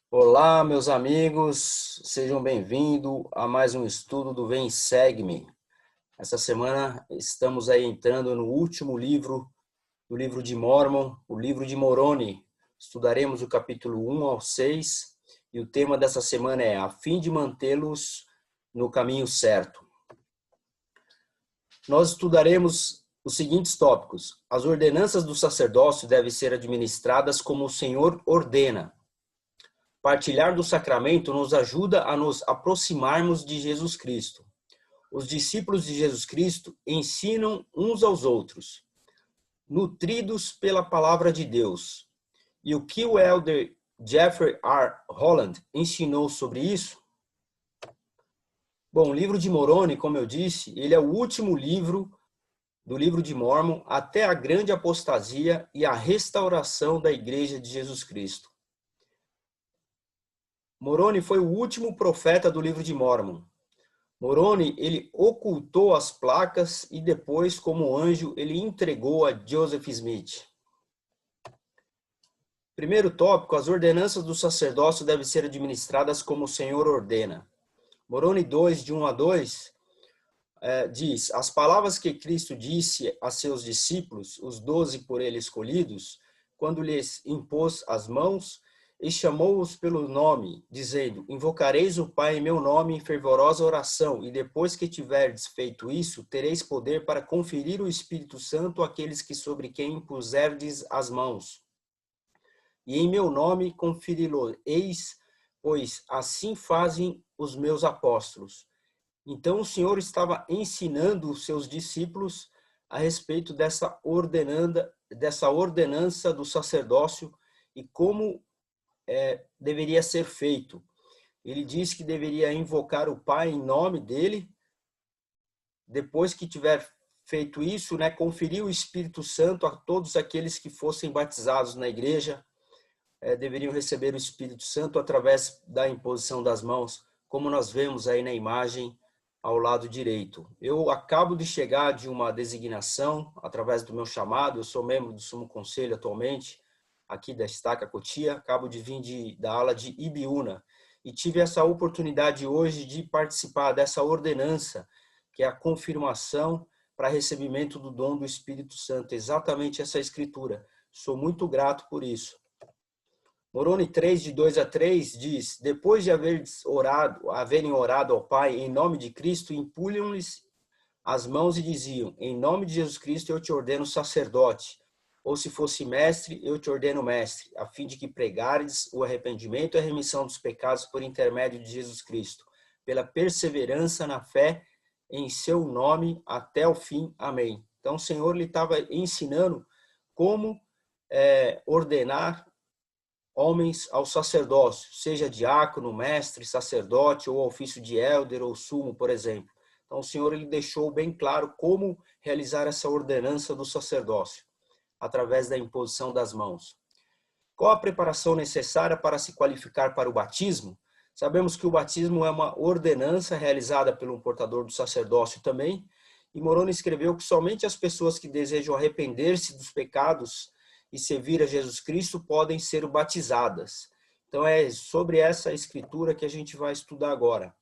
Olá, meus amigos, sejam bem-vindos a mais um estudo do Vem Segue-me. Essa semana estamos aí entrando no último livro do livro de Mórmon, o livro de Moroni. Estudaremos o capítulo 1 ao 6 e o tema dessa semana é a fim de mantê-los no caminho certo. Nós estudaremos os seguintes tópicos. As ordenanças do sacerdócio devem ser administradas como o Senhor ordena. Partilhar do sacramento nos ajuda a nos aproximarmos de Jesus Cristo. Os discípulos de Jesus Cristo ensinam uns aos outros, nutridos pela palavra de Deus. E o que o elder Jeffrey R. Holland ensinou sobre isso? Bom, o livro de Moroni, como eu disse, ele é o último livro do livro de Mórmon até a grande apostasia e a restauração da Igreja de Jesus Cristo. Moroni foi o último profeta do livro de Mórmon. Moroni, ele ocultou as placas e depois, como anjo, ele entregou a Joseph Smith. Primeiro tópico, as ordenanças do sacerdócio devem ser administradas como o Senhor ordena. Moroni 2, de 1 a 2, diz, as palavras que Cristo disse a seus discípulos, os 12 por ele escolhidos, quando lhes impôs as mãos, e chamou-os pelo nome, dizendo, invocareis o Pai em meu nome em fervorosa oração, e depois que tiverdes feito isso, tereis poder para conferir o Espírito Santo àqueles que sobre quem impuserdes as mãos. E em meu nome conferi-lo-eis, pois assim fazem os meus apóstolos. Então o Senhor estava ensinando os seus discípulos a respeito dessa ordenança do sacerdócio e como deveria ser feito. Ele diz que deveria invocar o Pai em nome dele. Depois que tiver feito isso, conferir o Espírito Santo a todos aqueles que fossem batizados na igreja, deveriam receber o Espírito Santo através da imposição das mãos, como nós vemos aí na imagem ao lado direito. Eu acabo de chegar de uma designação através do meu chamado, eu sou membro do Sumo Conselho atualmente, aqui da Estaca Cotia, acabo de vir da ala de Ibiúna, e tive essa oportunidade hoje de participar dessa ordenança, que é a confirmação para recebimento do dom do Espírito Santo, exatamente essa escritura. Sou muito grato por isso. Moroni 3, de 2 a 3, diz, depois de haverem orado ao Pai em nome de Cristo, impunham-lhes as mãos e diziam, em nome de Jesus Cristo eu te ordeno sacerdote, ou se fosse mestre, eu te ordeno mestre, a fim de que pregares o arrependimento e a remissão dos pecados por intermédio de Jesus Cristo, pela perseverança na fé em seu nome até o fim. Amém. Então o Senhor lhe estava ensinando como ordenar homens ao sacerdócio, seja diácono, mestre, sacerdote, ou ofício de élder ou sumo, por exemplo. Então o Senhor ele deixou bem claro como realizar essa ordenança do sacerdócio, através da imposição das mãos. Qual a preparação necessária para se qualificar para o batismo? Sabemos que o batismo é uma ordenança realizada pelo portador do sacerdócio também, e Moroni escreveu que somente as pessoas que desejam arrepender-se dos pecados e servir a Jesus Cristo podem ser batizadas. Então é sobre essa escritura que a gente vai estudar agora.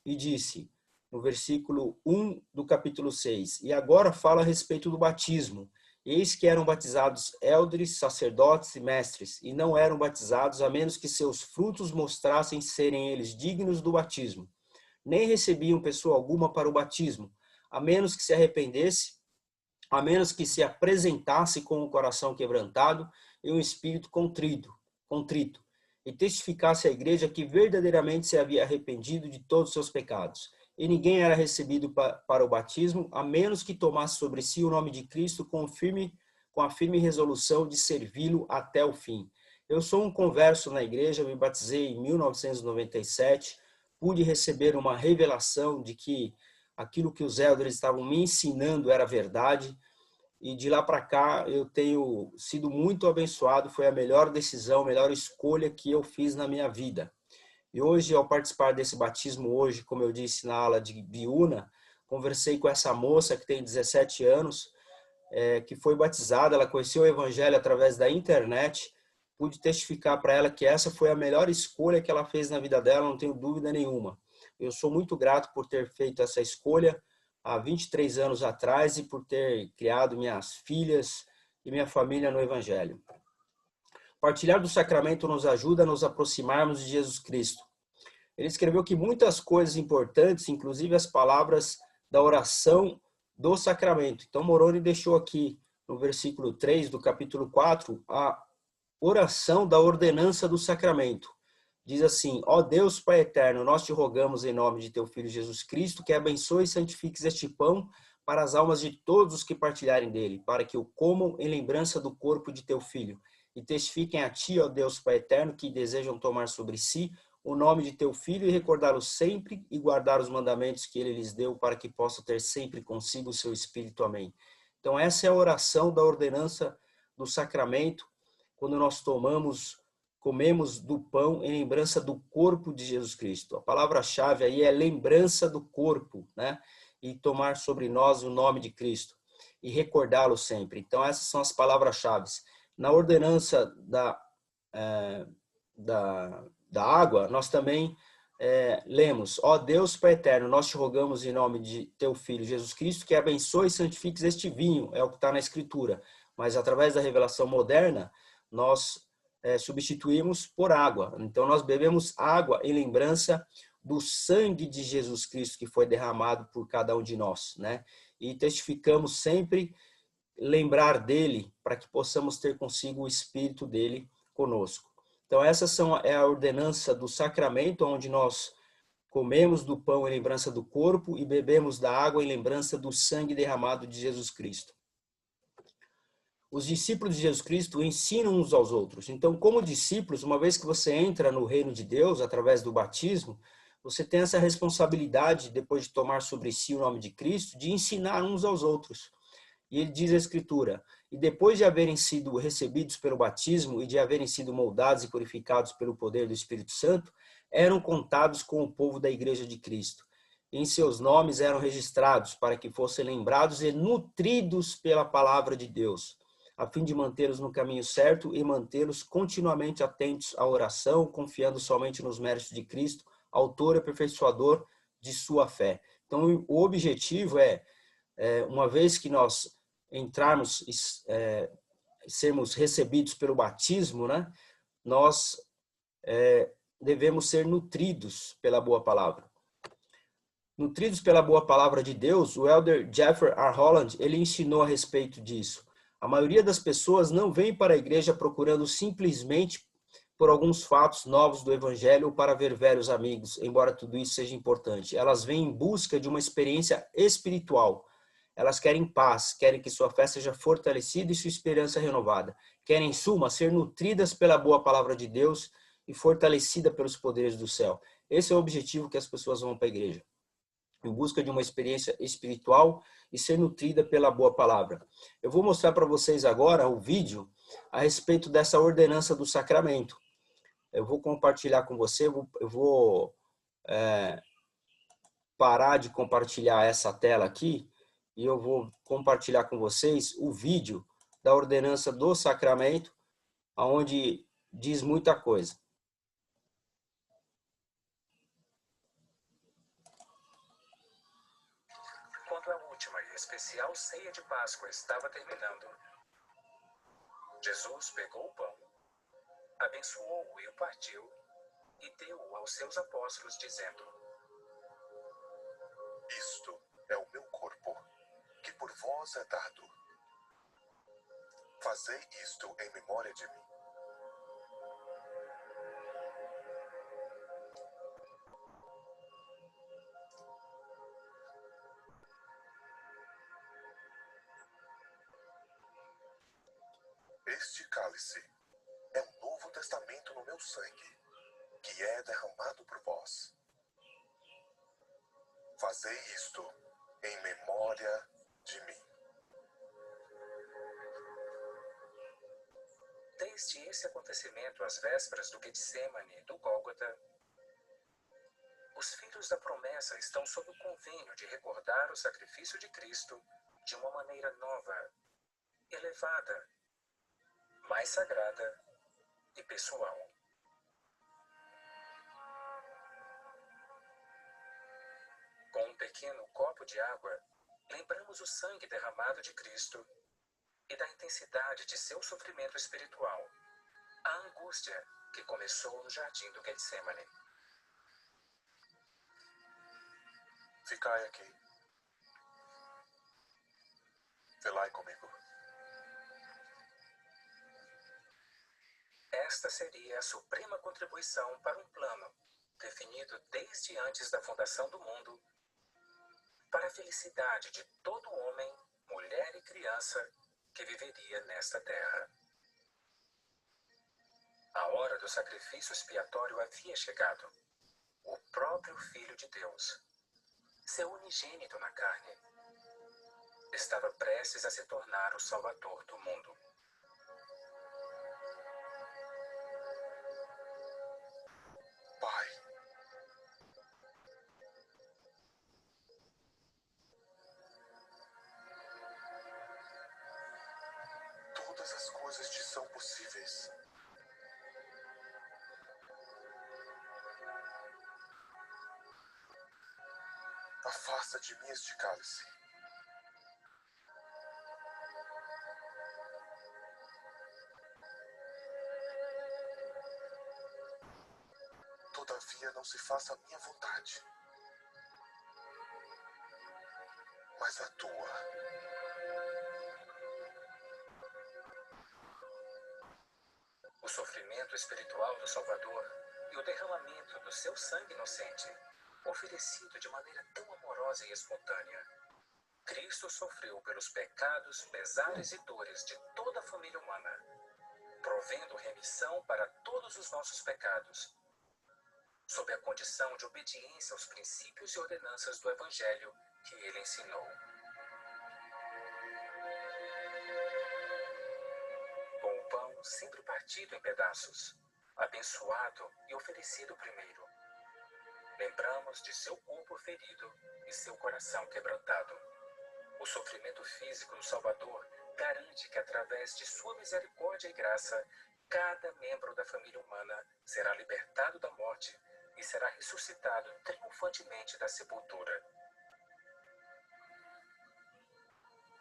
E disse, no versículo 1 do capítulo 6, e agora fala a respeito do batismo. Eis que eram batizados élderes, sacerdotes e mestres, e não eram batizados a menos que seus frutos mostrassem serem eles dignos do batismo. Nem recebiam pessoa alguma para o batismo, a menos que se arrependesse, a menos que se apresentasse com o coração quebrantado e um espírito contrito, e testificasse à igreja que verdadeiramente se havia arrependido de todos os seus pecados. E ninguém era recebido para o batismo, a menos que tomasse sobre si o nome de Cristo com a firme resolução de servi-lo até o fim. Eu sou um converso na igreja, me batizei em 1997, pude receber uma revelação de que aquilo que os elders estavam me ensinando era verdade, e de lá para cá eu tenho sido muito abençoado, foi a melhor decisão, a melhor escolha que eu fiz na minha vida. E hoje, ao participar desse batismo hoje, como eu disse na aula de Biúna, conversei com essa moça que tem 17 anos, que foi batizada, ela conheceu o evangelho através da internet, pude testificar para ela que essa foi a melhor escolha que ela fez na vida dela, não tenho dúvida nenhuma. Eu sou muito grato por ter feito essa escolha há 23 anos atrás e por ter criado minhas filhas e minha família no Evangelho. Partilhar do sacramento nos ajuda a nos aproximarmos de Jesus Cristo. Ele escreveu que muitas coisas importantes, inclusive as palavras da oração do sacramento. Então, Moroni deixou aqui no versículo 3 do capítulo 4 a oração da ordenança do sacramento. Diz assim: ó Deus Pai eterno, nós te rogamos em nome de teu Filho Jesus Cristo que abençoe e santifiques este pão para as almas de todos os que partilharem dele, para que o comam em lembrança do corpo de teu Filho, e testifiquem a ti, ó Deus Pai eterno, que desejam tomar sobre si o nome de teu Filho e recordá-lo sempre e guardar os mandamentos que ele lhes deu, para que possa ter sempre consigo o seu Espírito. Amém. Então essa é a oração da ordenança do sacramento, quando nós comemos do pão em lembrança do corpo de Jesus Cristo. A palavra-chave aí é lembrança do corpo, né? E tomar sobre nós o nome de Cristo e recordá-lo sempre. Então essas são as palavras-chave. Na ordenança da água, nós também lemos: ó Deus Pai eterno, nós te rogamos em nome de teu Filho Jesus Cristo que abençoe e santifiques este vinho, é o que está na Escritura. Mas através da revelação moderna, nós substituímos por água. Então nós bebemos água em lembrança do sangue de Jesus Cristo que foi derramado por cada um de nós, né? E testificamos sempre lembrar dele para que possamos ter consigo o Espírito dele conosco. Então essa é a ordenança do sacramento, onde nós comemos do pão em lembrança do corpo e bebemos da água em lembrança do sangue derramado de Jesus Cristo. Os discípulos de Jesus Cristo ensinam uns aos outros. Então, como discípulos, uma vez que você entra no reino de Deus, através do batismo, você tem essa responsabilidade, depois de tomar sobre si o nome de Cristo, de ensinar uns aos outros. E ele diz a Escritura: e depois de haverem sido recebidos pelo batismo e de haverem sido moldados e purificados pelo poder do Espírito Santo, eram contados com o povo da Igreja de Cristo. E em seus nomes eram registrados para que fossem lembrados e nutridos pela palavra de Deus, a fim de mantê-los no caminho certo e mantê-los continuamente atentos à oração, confiando somente nos méritos de Cristo, autor e aperfeiçoador de sua fé. Então, o objetivo uma vez que nós entrarmos, sermos recebidos pelo batismo, né, nós devemos ser nutridos pela boa palavra. Nutridos pela boa palavra de Deus, o elder Jeffrey R. Holland, ele ensinou a respeito disso. A maioria das pessoas não vem para a igreja procurando simplesmente por alguns fatos novos do evangelho ou para ver velhos amigos, embora tudo isso seja importante. Elas vêm em busca de uma experiência espiritual. Elas querem paz, querem que sua fé seja fortalecida e sua esperança renovada. Querem, em suma, ser nutridas pela boa palavra de Deus e fortalecida pelos poderes do céu. Esse é o objetivo que as pessoas vão para a igreja, em busca de uma experiência espiritual e ser nutrida pela boa palavra. Eu vou mostrar para vocês agora o vídeo a respeito dessa ordenança do sacramento. Eu vou compartilhar com você, eu vou parar de compartilhar essa tela aqui e eu vou compartilhar com vocês o vídeo da ordenança do sacramento, onde diz muita coisa. Quando a última e especial ceia de Páscoa estava terminando, Jesus pegou o pão, abençoou-o e o partiu, e deu-o aos seus apóstolos, dizendo: isto é o meu corpo, que por vós é dado. Fazei isto em memória de mim. Este cálice é um novo testamento no meu sangue, que é derramado por vós. Fazei isto em memória de mim. Desde esse acontecimento, às vésperas do Getsêmani, do Gólgota, os filhos da promessa estão sob o convênio de recordar o sacrifício de Cristo de uma maneira nova, elevada, mais sagrada e pessoal. Com um pequeno copo de água, lembramos o sangue derramado de Cristo e da intensidade de seu sofrimento espiritual, a angústia que começou no jardim do Getsemane. Ficai aqui. Velai comigo. Esta seria a suprema contribuição para um plano definido desde antes da fundação do mundo para a felicidade de todo homem, mulher e criança que viveria nesta terra. A hora do sacrifício expiatório havia chegado. O próprio Filho de Deus, seu unigênito na carne, estava prestes a se tornar o Salvador do mundo. Pai, todas as coisas te são possíveis. Afasta de mim este cálice. Todavia não se faça a minha vontade, mas a tua. O sofrimento espiritual do Salvador e o derramamento do seu sangue inocente, oferecido de maneira tão amorosa e espontânea. Cristo sofreu pelos pecados, pesares e dores de toda a família humana, provendo remissão para todos os nossos pecados, sob a condição de obediência aos princípios e ordenanças do Evangelho que ele ensinou. Com o pão sempre partido em pedaços, abençoado e oferecido primeiro, lembramos de seu corpo ferido e seu coração quebrantado. O sofrimento físico do Salvador garante que, através de sua misericórdia e graça, cada membro da família humana será libertado da morte e será ressuscitado triunfantemente da sepultura.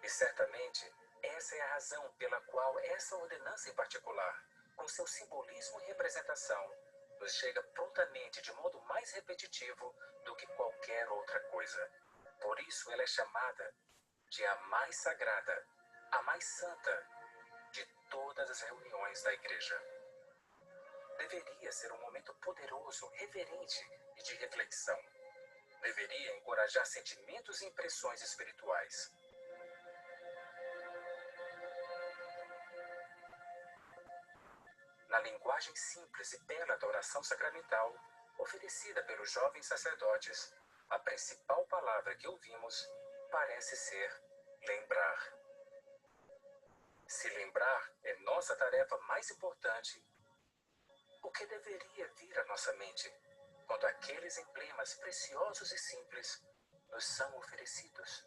E certamente, essa é a razão pela qual essa ordenança em particular, com seu simbolismo e representação, nos chega prontamente de modo mais repetitivo do que qualquer outra coisa. Por isso ela é chamada de a mais sagrada, a mais santa de todas as reuniões da Igreja. Deveria ser um momento poderoso, reverente e de reflexão. Deveria encorajar sentimentos e impressões espirituais. Na linguagem simples e bela da oração sacramental, oferecida pelos jovens sacerdotes, a principal palavra que ouvimos parece ser lembrar. Se lembrar é nossa tarefa mais importante, o que deveria vir à nossa mente quando aqueles emblemas preciosos e simples nos são oferecidos?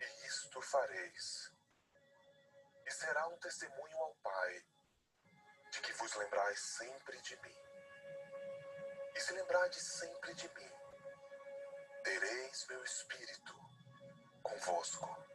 E isto fareis, e será um testemunho ao Pai, de que vos lembrais sempre de mim. E se lembrardes sempre de mim, tereis meu Espírito convosco.